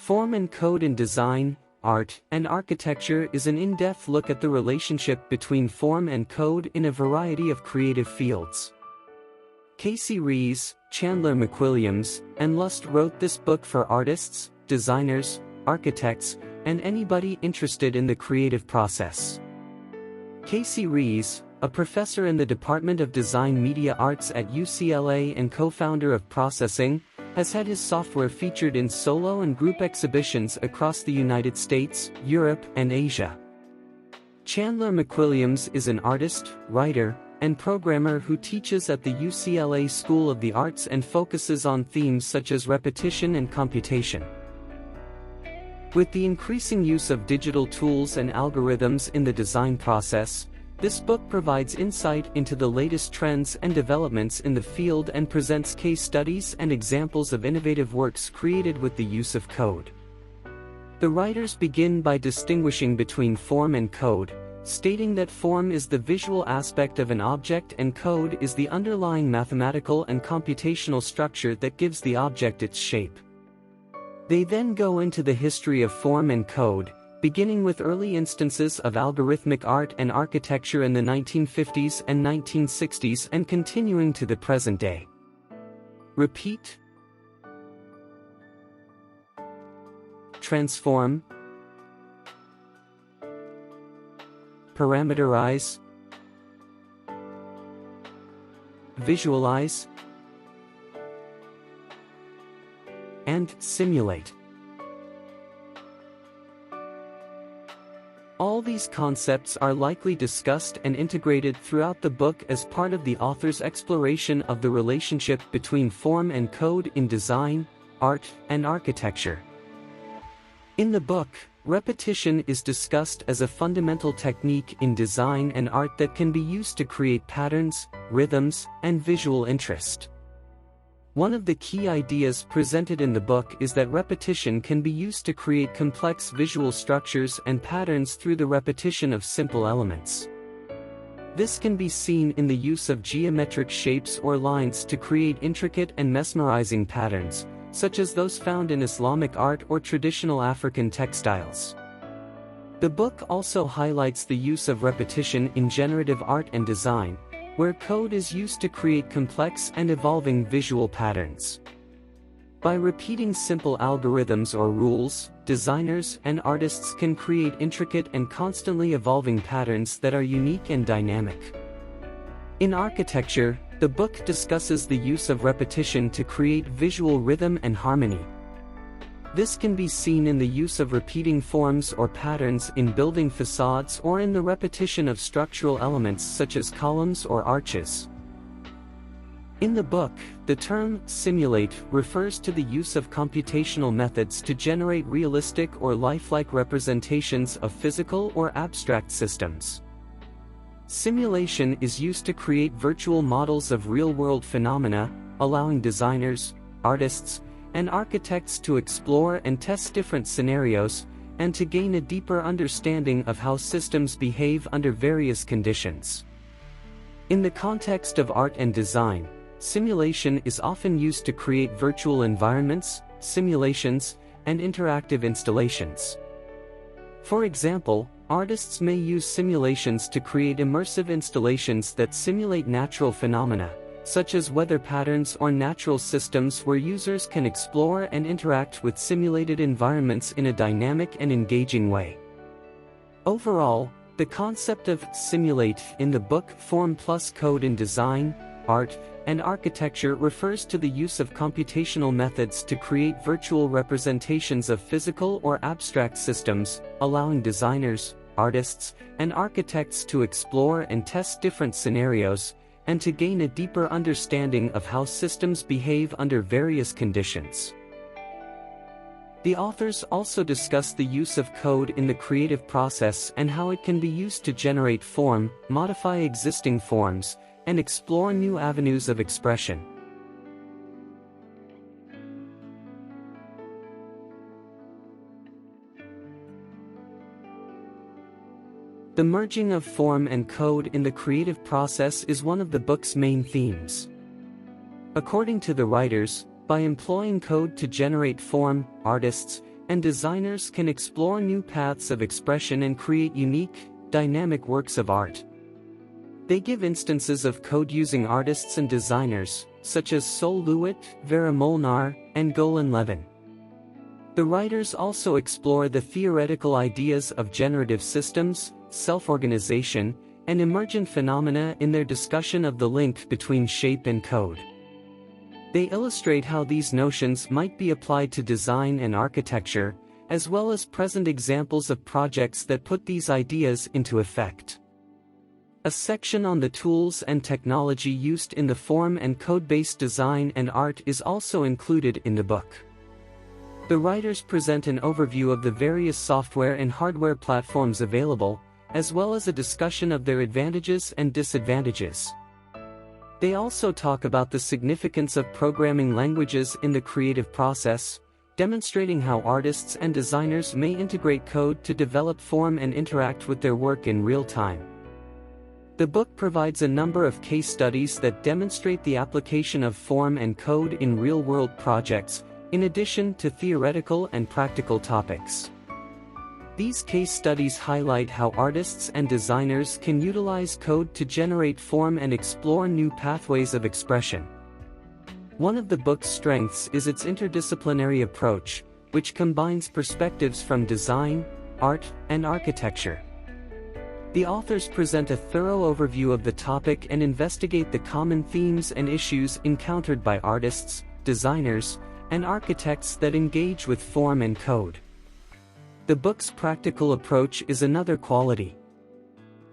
Form and Code in Design, Art, and Architecture is an in-depth look at the relationship between form and code in a variety of creative fields. Casey Rees, Chandler McWilliams, and Lust wrote this book for artists, designers, architects, and anybody interested in the creative process. Casey Rees, a professor in the Department of Design Media Arts at UCLA and co-founder of Processing, has had his software featured in solo and group exhibitions across the United States, Europe, and Asia. Chandler McWilliams is an artist, writer, and programmer who teaches at the UCLA School of the Arts and focuses on themes such as repetition and computation. With the increasing use of digital tools and algorithms in the design process, this book provides insight into the latest trends and developments in the field and presents case studies and examples of innovative works created with the use of code. The writers begin by distinguishing between form and code, stating that form is the visual aspect of an object and code is the underlying mathematical and computational structure that gives the object its shape. They then go into the history of form and code, beginning with early instances of algorithmic art and architecture in the 1950s and 1960s and continuing to the present day. Repeat, transform, parameterize, visualize, and simulate. All these concepts are likely discussed and integrated throughout the book as part of the author's exploration of the relationship between form and code in design, art, and architecture. In the book, repetition is discussed as a fundamental technique in design and art that can be used to create patterns, rhythms, and visual interest. One of the key ideas presented in the book is that repetition can be used to create complex visual structures and patterns through the repetition of simple elements. This can be seen in the use of geometric shapes or lines to create intricate and mesmerizing patterns, such as those found in Islamic art or traditional African textiles. The book also highlights the use of repetition in generative art and design, where code is used to create complex and evolving visual patterns. By repeating simple algorithms or rules, designers and artists can create intricate and constantly evolving patterns that are unique and dynamic. In architecture, the book discusses the use of repetition to create visual rhythm and harmony. This can be seen in the use of repeating forms or patterns in building facades or in the repetition of structural elements such as columns or arches. In the book, the term simulate refers to the use of computational methods to generate realistic or lifelike representations of physical or abstract systems. Simulation is used to create virtual models of real-world phenomena, allowing designers, artists, and architects to explore and test different scenarios, and to gain a deeper understanding of how systems behave under various conditions. In the context of art and design, simulation is often used to create virtual environments, simulations, and interactive installations. For example, artists may use simulations to create immersive installations that simulate natural phenomena, such as weather patterns or natural systems where users can explore and interact with simulated environments in a dynamic and engaging way. Overall, the concept of simulate in the book Form+Code in Design, Art, and Architecture refers to the use of computational methods to create virtual representations of physical or abstract systems, allowing designers, artists, and architects to explore and test different scenarios, and to gain a deeper understanding of how systems behave under various conditions. The authors also discuss the use of code in the creative process and how it can be used to generate form, modify existing forms, and explore new avenues of expression. The merging of form and code in the creative process is one of the book's main themes. According to the writers, by employing code to generate form, artists and designers can explore new paths of expression and create unique, dynamic works of art. They give instances of code using artists and designers, such as Sol LeWitt, Vera Molnar, and Golan Levin. The writers also explore the theoretical ideas of generative systems, self-organization, and emergent phenomena in their discussion of the link between shape and code. They illustrate how these notions might be applied to design and architecture, as well as present examples of projects that put these ideas into effect. A section on the tools and technology used in the form and code-based design and art is also included in the book. The writers present an overview of the various software and hardware platforms available, as well as a discussion of their advantages and disadvantages. They also talk about the significance of programming languages in the creative process, demonstrating how artists and designers may integrate code to develop form and interact with their work in real time. The book provides a number of case studies that demonstrate the application of form and code in real-world projects, in addition to theoretical and practical topics. These case studies highlight how artists and designers can utilize code to generate form and explore new pathways of expression. One of the book's strengths is its interdisciplinary approach, which combines perspectives from design, art, and architecture. The authors present a thorough overview of the topic and investigate the common themes and issues encountered by artists, designers, and architects that engage with form and code. The book's practical approach is another quality.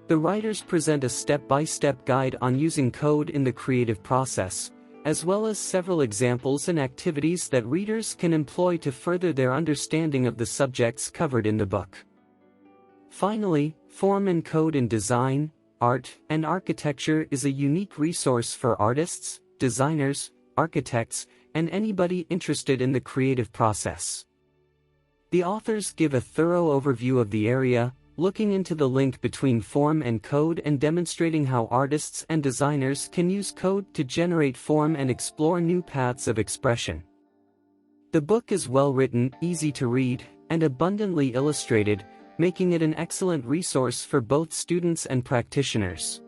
The writers present a step-by-step guide on using code in the creative process, as well as several examples and activities that readers can employ to further their understanding of the subjects covered in the book. Finally, Form and Code in Design, Art, and Architecture is a unique resource for artists, designers, architects, and anybody interested in the creative process. The authors give a thorough overview of the area, looking into the link between form and code and demonstrating how artists and designers can use code to generate form and explore new paths of expression. The book is well written, easy to read, and abundantly illustrated, making it an excellent resource for both students and practitioners.